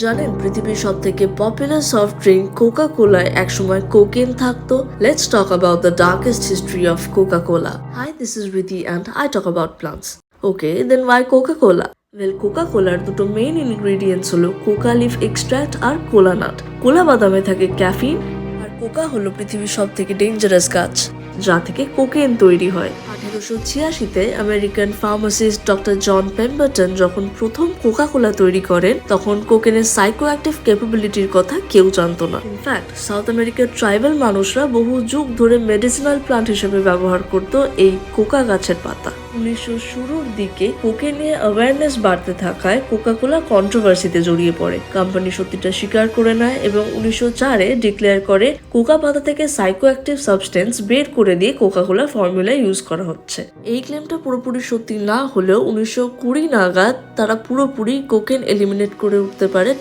জানেন পৃথিবীর সব থেকে পপুলার সফট ড্রিঙ্ক কোকা কোলায় একসময় কোকেন থাকতো। Let's talk about the darkest history of Coca Cola. Hi, this is Riti and I talk about plants. Okay, then why Coca Cola? Well, Coca কোলার দুটো main ingredients হলো coca leaf extract আর kola nut. Kola বাদামে থাকে caffeine, আর Coca হলো পৃথিবীর সব থেকে ডেঞ্জারাস গাছ যা থেকে কোকেন তৈরি হয়। 1886-তে আমেরিকান ফার্মাসিস্ট ডক্টর জন পেম্বারটন যখন প্রথম কোকা কোলা তৈরি করেন, তখন কোকেনের সাইকোঅ্যাক্টিভ ক্যাপাবিলিটির কথা কেউ জানতো না। ইনফ্যাক্ট সাউথ আমেরিকার ট্রাইবাল মানুষরা বহু যুগ ধরে মেডিসিনাল প্লান্ট হিসেবে ব্যবহার করত এই কোকা গাছের পাতা। 1900 শুরুর দিকে কোকে নিয়ে অ্যাওয়ারনেস বাড়তে থাকায় কোকা কোলা কন্ট্রোভার্সিতে জড়িয়ে পড়ে। কোম্পানি সত্যিটা স্বীকার করে নেয় এবং 1904-এ ডিক্লেয়ার করে কোকা পাতা থেকে সাইকোঅ্যাক্টিভ সাবস্টেন্স বের করে দিয়ে কোকা কোলা ফর্মুলা ইউজ করা হচ্ছে। এই ক্লেমটা পুরোপুরি সত্যি না হলেও 1920 নাগাদ তারা পুরোপুরি কোকেন এলিমিনেট করে উঠতে পারে